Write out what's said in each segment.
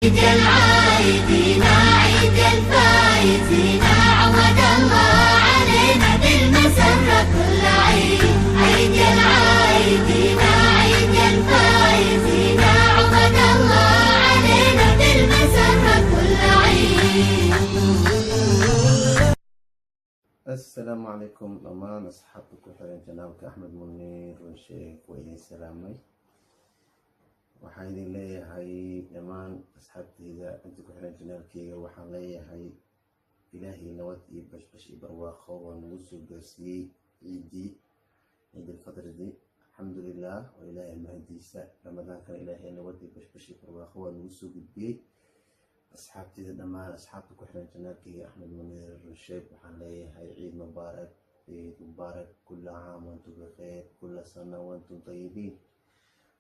عيد العايدين عيد الفايزين عود الله علينا بالمسرة كل عيد. عيد العايدين عيد الفايزين عود الله علينا بالمسرة كل عيد. السلام عليكم دhammaan asxaabta ku xiran janaalka Axmed Muniir Sheekh weydin salaamay. waxaan idin leeyahay dhammaan asxaabtayda inta ku xiran janaalkayga, waxaan leeyahay ilaahay nabad iyo bashbash iyo barwaaqo oo nagu soo gaarsiiyey ciidii ciidulfadridii. alxamdulilah waa ilaahay mahadiisa. ramadaankana ilaahay nabad iyo bashbash iyo barwaaqo waa nagu soo gudbiyey. asxaabtayda dhammaan asxaabta ku xiran janaalkayga Axmed Muniir Sheekh waxaan leeyahay ciid mubaarak, ciid mubaarak, kulla caam wa antum bikheer, kulla sana wa antum tayibiin.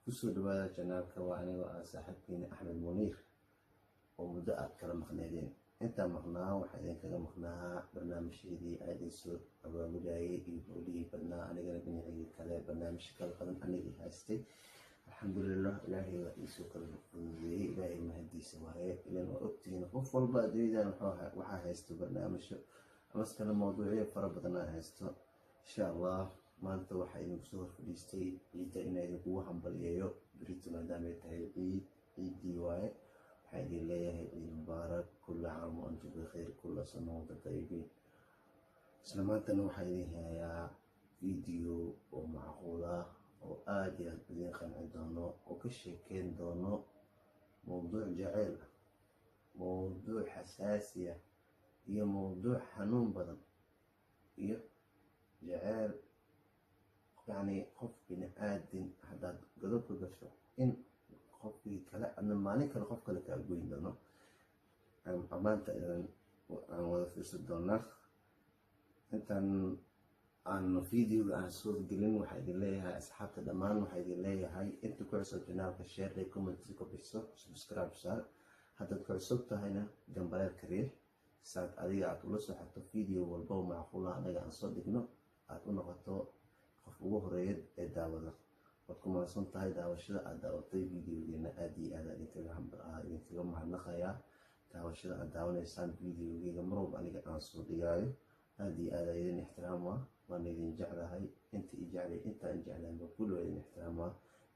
kusoo dhawaada janaalka, waa aniga saaxiibkiina Axmed Muniir oo muddo aad kala maqneedeen. intaan maqnaa waxaa idinkaga maqnaa barnaamijyadii aan idin soo abaabulayay iyo howlihii badnaa, anigana dhinacii kale barnaamijka kala qadan anigii haystay. alxamdulilah ilaahay waa iisoo kala fududeeyey, ilaahay mahadiisa waaye. ilan waa ogtihiin qof walba adduunyadan waxaa haysto barnaamijyo amaskana mawduucyo fara badan aa haysto. insha allah maanta waxaa idinku soo horfadhiistay ciidda inaa idinkugu hambaliyeeyo. berito maadaamay tahay ciiddii waaye, waxaa idin leeyahay ciid mubaarak, kulla caam wa antum bikheer, kulla sana wa antum tayibiin. isla maantana waxaa idin hayaa video oo macquul ah oo aad iyo aad idin qanci doono, oo ka sheekeyn doono mowduuc jaceyl ah, mowduuc xasaasi ah, iyo mowduuc xanuun badan, iyo jaceyl yacni qof bini aadin haddaad godob ka gasho in qofkii kale adna maalin kale qof kale kaa goyn doono. maanta aan wada fiirsan doonaa. intaan aan videoga aan soo gelin waxaa idin leeyahay asxaabta dhammaan, waxaa idin leeyahay inta ku cusub janaalka share iyo comment ku bixiso, subscribe saar. haddaad ku cusub tahayna gambareerka riix saad adiga aad ula socoto video walba oo macquul ah anaga aan soo dhigno, aad u noqoto qof ugu horeeya ee daawada. waad ku mahadsan tahay daawashada aad daawatay videogeena, aad iyo aad idinkaga mahadnaqayaa daawashada aad daawanaysaan videogeyga mar walba aniga aan soo dhigaayo. aad iyo aad idin ixtiraama, waan idin jeclahay. inta i jeclay intaan jeclaanba kulli waa idin ixtiraama.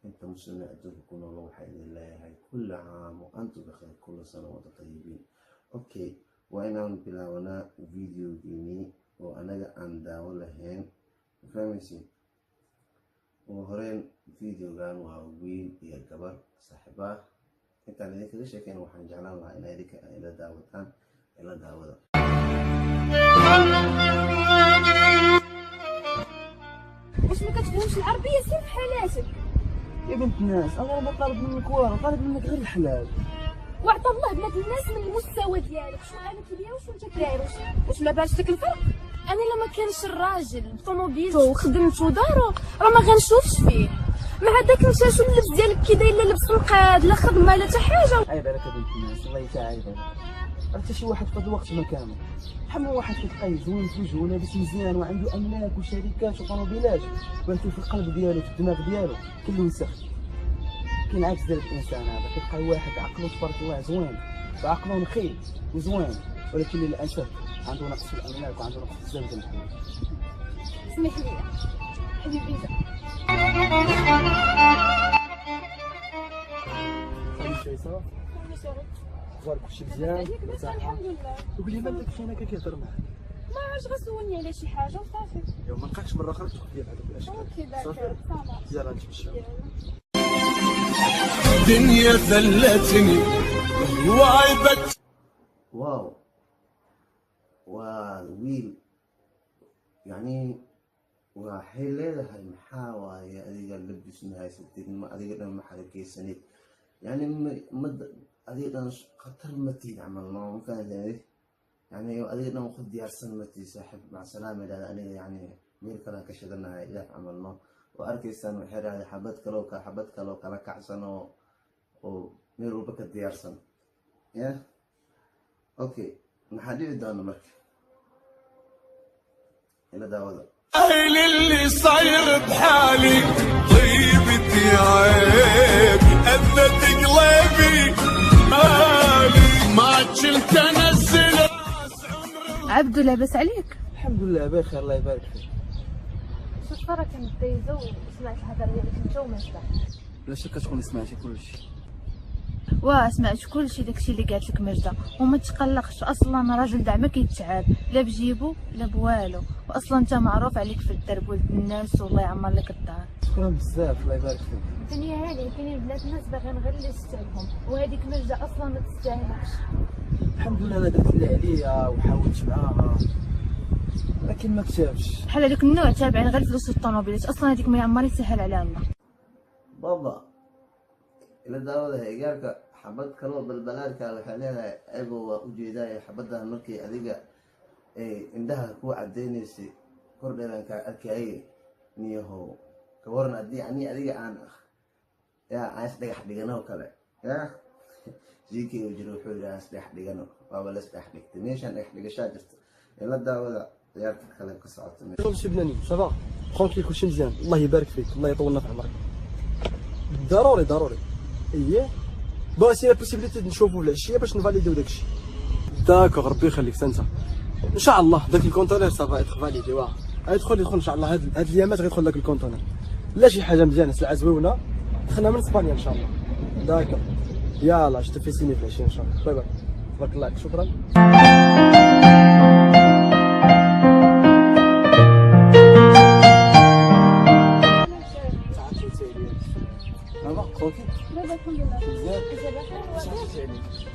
inta muslimna adduunka ku nool waxaa idin leeyahay kulla caam wa antum bikheer, kulla sana wa antum tayibiin. okay, waa inaan bilaabanaa videogeenii oo anaga aan daawo lahayn, fahmaysiin. ugu horeyn videogan waa wiil iyo gabar saaxiib ah. intaan idinkaga sheekeyn waxaan jeclaan lahaa inaa idinka ila daawataan, ila daawada. واش ما كتفهمش العربيه؟ سير في حالاتك يا بنت الناس، انا ما طالب منك والو، طالب منك غير الحلال. وعطى الله بنات الناس من المستوى ديالك، شو انا كدير وشو انت كداير. واش ما بانش لك الفرق؟ انا لما كانش الراجل بطوموبيلته وخدمته ودارو راه ما غنشوفش فيه. مع هذاك انت شو اللبس ديالك كي داير؟ لا لبس نقاد لا خدمه لا حتى حاجه. عيب عليك يا بنت الناس، الله يتعايب عليك. عرفتي شي واحد في هذا الوقت مكانه، بحال واحد كتلقاه زوين في وجهه ولابس مزيان وعنده املاك وشركات وطوموبيلات، ولكن في القلب ديالو في الدماغ ديالو كله وسخ. كاين عكس ديال الانسان هذا، كتلقى واحد عقله تبارك الله زوين وعقله نقي وزوين، ولكن للاسف عنده نقص في الاملاك وعنده نقص في الزوج الحلال. اسمح لي حبيبي شي صافي اخبارك كلشي مزيان؟ الحمد لله. وقولي مالك فينا كيهضر معاك؟ ما عرفتش غسولني على شي حاجه وصافي. يوم ما نلقاكش مره اخرى تدخل ديال هذوك الاشكال. اوكي داكور صافي. يلا نتمشى. دنيا ذلتني وعيبت. واو، وويل يعني waxay leedahay maxaa waaye adiga labis ma haysatid, ma adiga dhan ma xarakeysanid, yani adiga dhan khatar ma tiid camal, ma fahantahay? yani adiga dhan qof diyaarsan ma tiid saaxiib. mac salaama ilaada aniga yani meel kale ka shadanahay ilaah camalno. oo arkaysaan waxay raacday xabad kaloo kala kacsan oo meel walba ka diyaarsan. ya okay, maxaa dhici doona marka? ila daawada. اهل اللي صاير بحالي طيبتي عيب اذت قلبي عبدو لاباس عليك؟ الحمد لله بخير الله يبارك فيك. شوف راه كنديزو وسمعت الهضره ديالك انت ومجدة. بلا شك كتكوني سمعتي كلشي. واه سمعت كلشي داكشي اللي قالت لك مجدة، وما تقلقش اصلا راجل داع ما كيتعاب لا بجيبو لا بوالو، واصلا انت معروف عليك في الدرب ولد الناس والله يعمر لك الدار. شكرا بزاف الله يبارك فيك. الدنيا هذه كاينين بنات الناس باغيين غير اللي يستاهلهم، وهذيك مجدة اصلا ما تستاهلش. الحمد لله انا درت اللي عليا وحاولت معاها لكن ما كتبش. بحال هذوك النوع تابعين غير فلوس الطوموبيلات، اصلا هذيك ما يعمر يسهل على الله. بابا إلى داود هيجارك حبت كانوا بالبلاد كانوا حاليا أبو وجداي حبتها مركي أديك عندها كوا عدينيسي كردنا كأركي نيهو كورنا أدي يعني أديك أنا يا عايز تيجي حديقنا وكله يا جيكي وجرو حول عايز تيجي حديقنا بابا لست تحديق تنيشان حديق شاجرت إلى داود يارك خليك قصة شوف بناني صافا ترونكلي كلشي مزيان الله يبارك فيك الله يطولنا في عمرك. ضروري اييه بغا سي لا بوسيبيليتي نشوفو العشيه باش نفاليديو داكشي. داكوغ ربي يخليك انت ان شاء الله داك الكونتونير صافا يدخل فاليدي واه يدخل ان شاء الله هاد الايامات غيدخل داك الكونتونير لا شي حاجه مزيانه سلعه زويونه دخلنا من اسبانيا ان شاء الله. داكوغ يلا جو في سيني في العشيه ان شاء الله. باي باي تبارك الله عليك شكرا. خوكي لاباس الحمد لله. مزيان بخير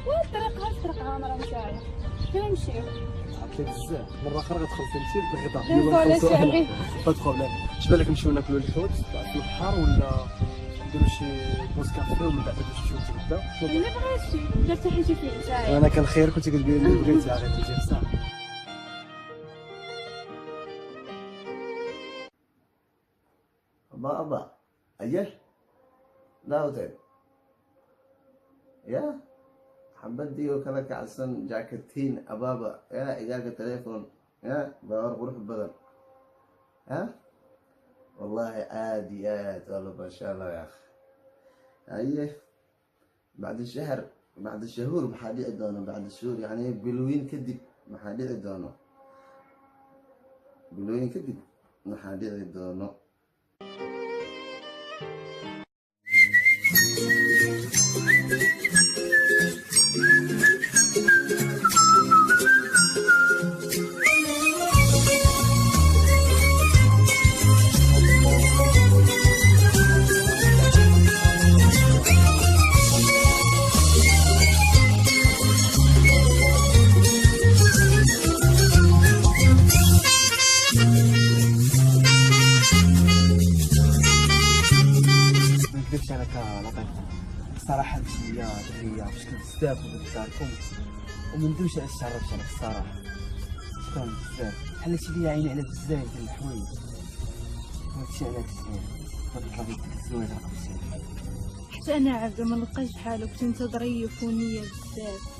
والطريق هاد الطريق عامره مشاعله فين نمشيو؟ عطيك بزاف مرة أخرى غتدخل في الغدا ديزولي سيري. با بروبليم. اش بالك نمشيو ناكلو الحوت بعد في البحر ولا نديرو شي بوز كافي ومن بعد نمشيو نتغداو؟ اللي بغيتي درتي حيتي فيه نتايا. انا كان خير كنت كتقولي لي بغيتي غير تجي بصح. أبا أيه داود يا حبدي وكذا عشان جاكتين أبابا يا إجاك التليفون يا بروح بدل ها والله عادي والله ما شاء الله يا أخي أيه بعد الشهر بعد الشهور محادي عدونا بعد الشهور يعني بلوين كدب محادي عدونا بلوين كدب محادي عدونا. صراحة هي دغيا فاش كنت بزاف وداركم ومندوش على تعرفت عليك الصراحة. شكرا بزاف حليتي ليا عيني على بزاف ديال الحوايج وهادشي علاش تبارك الله فيك الزواج راه حتى انا عبده ما نلقاش بحالك كنت انت ظريف ونية بزاف.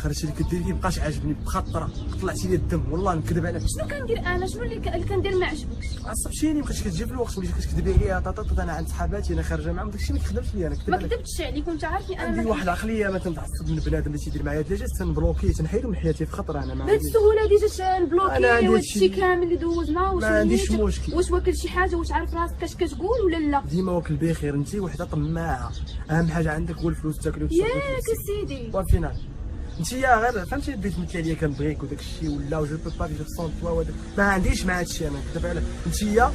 هادشي اللي كديري مابقاش عاجبني بخاطر طلعتي لي الدم والله نكذب عليك. شنو كندير انا؟ شنو اللي كندير ما عجبكش؟ عصبتيني مابقيتش كتجي في الوقت وليتي كتكذبي عليا طاطا انا عند صحاباتي انا خارجه معاهم داكشي ما كخدمش ليا انا كذب ما عليك. كذبتش عليك وانت عارفني انا عندي واحد العقليه ما تنتعصب من بنادم اللي تيدير معايا ديجا تنبلوكي تنحيدو من حياتي في خطر انا ما بهاد عنديش السهوله ديجا أنا نبلوكي عندي وهادشي هادشي. كامل اللي دوزنا واش ما عنديش نيتك؟ مشكل. واش واكل شي حاجه واش عارف راسك اش كتقول ولا لا؟ ديما واكل بخير انت وحده طماعه اهم حاجه عندك هو الفلوس تاكلي وتشربي ياك سيدي. والفينال انت يا غير فهمتي بديت تمثلي عليا كنبغيك وداك الشيء ولا جو بو با فيغ سون توا ما عنديش مع هذا الشيء انا كذب عليك انت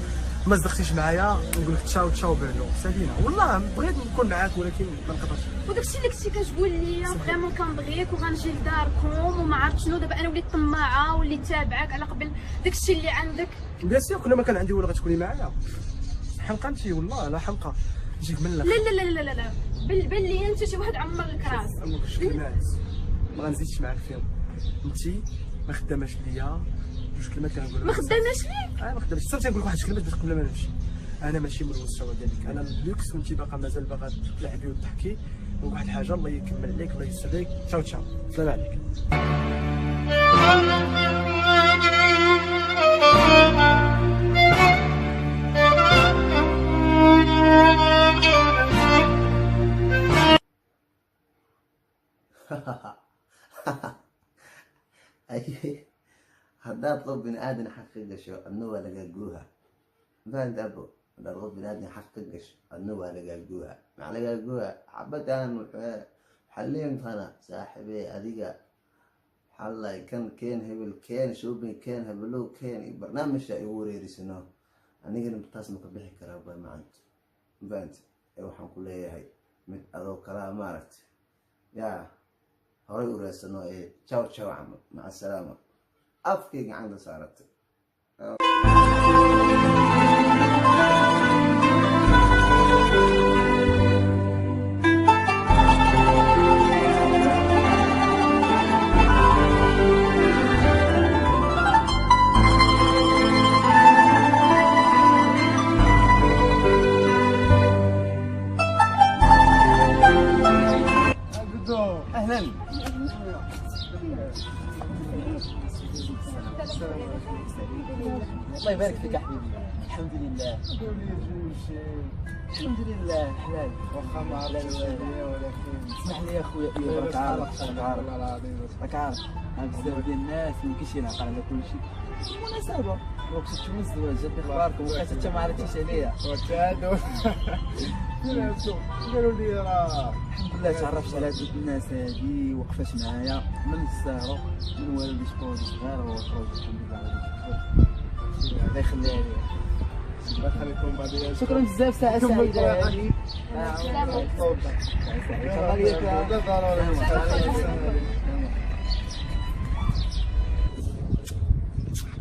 ما صدقتيش معايا نقول لك تشاو تشاو بعلو سالينا والله بغيت نكون معاك ولكن ما نقدرش. وداكشي اللي كنتي كتقول لي فريمون كنبغيك وغنجي لداركم وما عرفت شنو دابا انا وليت طماعه وليت تابعك على قبل داكشي اللي عندك. بيان سور كل ما كان عندي ولا غتكوني معايا حمقى انت والله لا حمقى نجيك من لا الاخر. لا لا لا لا بان لي انت شي واحد عمر لك راسك. امك شوف كلمات ما غنزيدش معاك فيهم. انت ما خداماش ليا، جوج كلمات كنقول ما خداماش ليك. ما خداماش. صافي تنقول لك واحد الكلمات باش قبل ما نمشي. انا ماشي من المستوى ديالك، انا من اللوكس وانت باقا مازال باغا تلعبي وتضحكي. واحد الحاجه الله يكمل عليك، الله يسرك. تشاو تشاو، سلام عليك. أي هذا طلب بني آدم يحقق شو النوى لقاقوها فهمت أبو هذا طلب بني آدم يحقق شو النوى لقاقوها مع لقاقوها حبت أنا حليم أنا صاحبي أديك حلا كان هبل كان شوبي كان هبلو كان برنامج يوري رسناه أنا قلنا بتصمك بحكي كرابة ما أنت فهمت أيوة حنقول لي هاي من أذو كلام مارت يا هاي ورسناه إيه تشاو تشاو عمو مع السلامة أفكي عند صارت اهلا. الله يبارك فيك يا حبيبي. الحمد لله الحمد لله حلال واخا ما على الوالي ولكن اسمح لي يا خويا. راك عارف راك عارف بزاف ديال الناس ما كاينش ينعقل على كل شيء. بالمناسبة راك شفتوا من الزواج جات لي اخباركم وبقيت حتى ما عرفتيش عليا. وتادو قالوا لي راه الحمد لله تعرفت على هاد الناس هادي وقفات معايا من الصغر من والدي شكون صغير وخرج الحمد لله. الله يخليها لي. الله يخليكم بعدين. شكرا بزاف ساعة سعيدة هذه.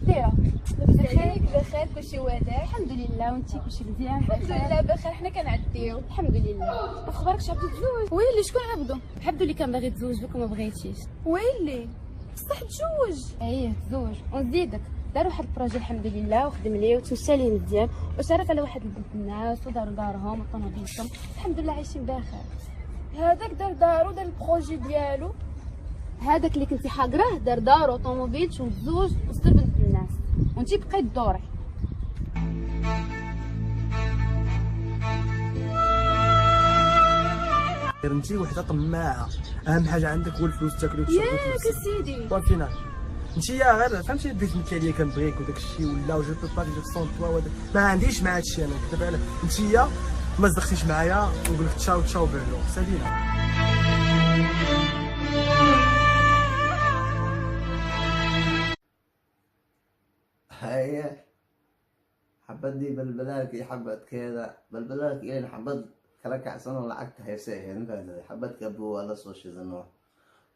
دايرة بخير بخير كلشي واضح. الحمد لله. وانتي كلشي مزيان؟ الحمد لله بخير. حنا كنعديو الحمد لله. اخبارك عبدو تزوج؟ ويلي شكون عبدو؟ عبدو اللي كان باغي يتزوج بك وما بغيتيش. ويلي بصح تزوج. ايه تزوج ونزيدك دار واحد البروجي الحمد لله وخدم ليه وتمشى ليه مزيان وشارك على واحد البنت الناس وداروا دارهم وطوموبيلتهم الحمد لله عايشين بخير. هذاك دار دارو دار البروجي ديالو. هذاك اللي كنتي حاقراه دار دارو طوموبيلت وتزوج وصدر بنت الناس وانتي بقيت دوري. انتي وحده طماعه، اهم حاجه عندك هو الفلوس تاكلي وتشربي ياك سيدي. وفينا انتي يا غير فهمتي بغيت نتي عليا كنبغيك وداك الشيء ولا جو بو با فيغ سون توا وداك ما عنديش مع هاد الشيء. انا كتب على انتي ما صدقتيش معايا ونقول لك تشاو تشاو بيرلو سالينا. هاي حبت دي بلبلاك حبت كذا بلبلاك يعني حبت كركع سنة لعقت هيسيه نفهم حبت كبو ولا صوش زنو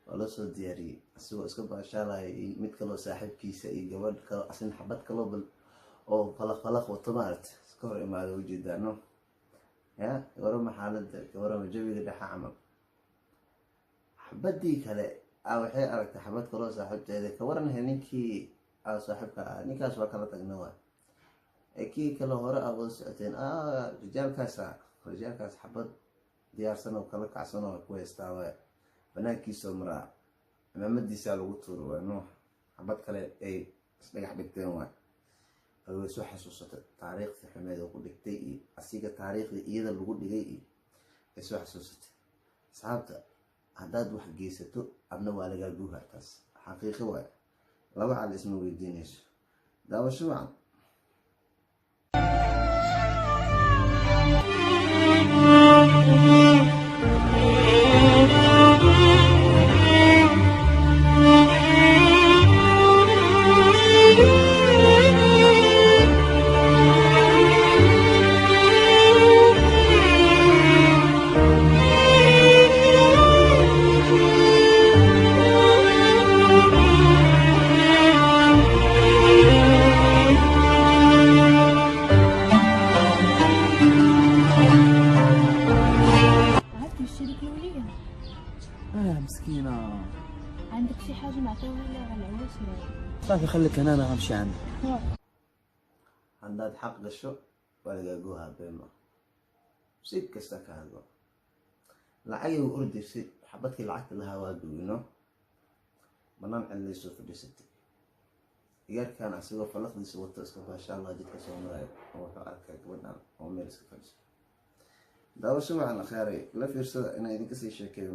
ولا صوت دياري سو اسكو باشالا ميت كلو صاحب كيسة جواد كلو أصلا حبت كلو بال أو فلق وطمارت سكور ما وجد نو يا ورا حالة ورا جوي قد حامل حبت دي كلا أو حي أركت حبت كلو صاحب جاي كورن هنيكي أو صاحبك نيكاس وكالتك نوا أكيد كلا هراء أول ساعتين رجال كاس حبت ديار سنة وكلا كعسنة كويس تاوي بناكي سمراء محمد دي سال وطور وانو حبت كلا أي سلاح حبتين واحد هو سو حسوسة تاريخ في حماية وقول لك تي أسيق تاريخ إذا بقول لي سو حسوسة صعبت عدد واحد جيسته أبنا ولا جوها تاس حقيقي واحد لا على اسمه ويدينيش ده وشو عن مسكينه. عندك شي حاجه نعطيوها لها على العواش؟ صافي خليك هنا، انا غنمشي عندك. haddaad xaq gasho waligaagu habeema si kasta kaago lacagii u ordaysay xabadkii lacagta lahaa waa goyno banaan cidlaysoo fadhiisatay iyaarkaan asigoo falaqdiisa wato iska baasha allah jidka soo marayo oo wuxuu arkay gabadhan oo meel iska fadhiso daawasho waxaan akhaaray la fiirsada inaan idinka sii sheekeeyo.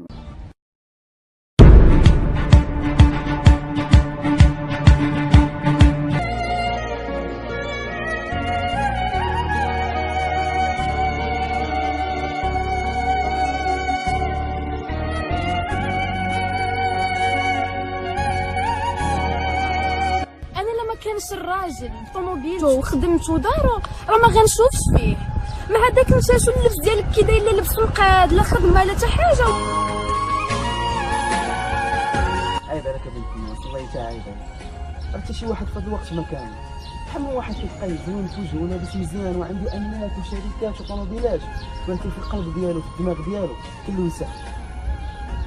كانش الراجل طوموبيلته وخدمته ودارو راه ما غنشوفش فيه. مع هذاك مشاشو اللبس ديالك كي داير لا لبس مقاد لا خدمه لا حتى حاجه. عيب عليك يا بنت الناس، الله يساعدك. عرفتي شي واحد في هذا الوقت ما كان بحال واحد كيبقى يزوين في وجهه ولابس مزيان وعنده املاك وشركات وطوموبيلات، ولكن في القلب ديالو في الدماغ ديالو كله نساء.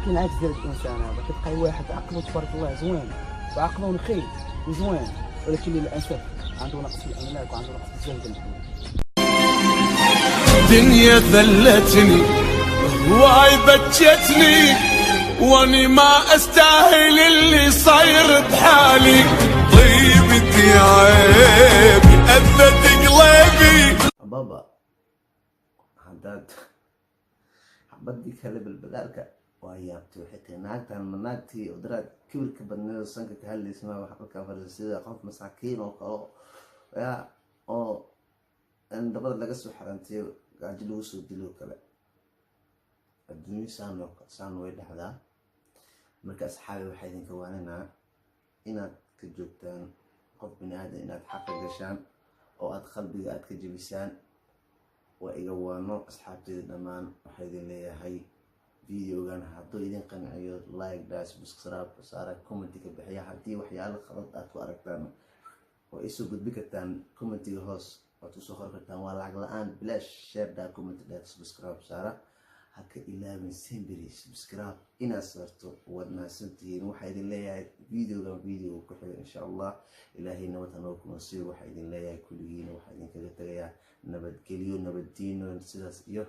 كاين عكس ديال الانسان هذا، كتلقاي واحد عقله تبارك الله زوين وعقله نقي وزوين، ولكن للاسف عنده نقص في الاملاك وعنده نقص في الزهد. الدنيا ذلتني وهاي بكتني واني ما استاهل اللي صاير بحالي. طيبتي عيب اذت قلبي. بابا haddaad xabadii kale balbalaalka waa yaabtay waxay tahay naagtan ma naagtii odaraad kibirka badneeda sanka ka hadlaysmaa wax halkaa fadhiisa sida qof masaakiin oo kale yaa oo dabada laga soo xarantiyo gaajo lagu soo dilo kale. adduunyo saan way dhacdaa. marka asxaabi waxaa idinka waaninaa inaad ka joogtaan qof bini aadan inaad xaqa gashaan oo aad qalbiga aad ka jebisaan. waa iga waano asxaabteeda dhammaan waxaa idin leeyahay videogan hadduu idin qanciyo like dash subscribe saara commentiga bixiya. haddii waxyaalo qalad aad ku aragtaan oo isoo gudbi kartaan commentiga hoos waad usoo qori kartaan, waa lacag la-aan bilaash. share daa comment daa subscribe saara. haka ilaawin semberi subscribe inaad saarto waad mahadsantihiin. waxaa idin leeyahay videogan video ku xiga insha allah. ilaahay nabad hanoo kuma siiyo. waxaa idin leeyahay kulligiina waxaa idinkaga tagayaa nabadgelyo nabaddiino sidaas iyo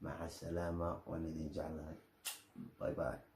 maca salaama. waan idin jeclahay. bye bye.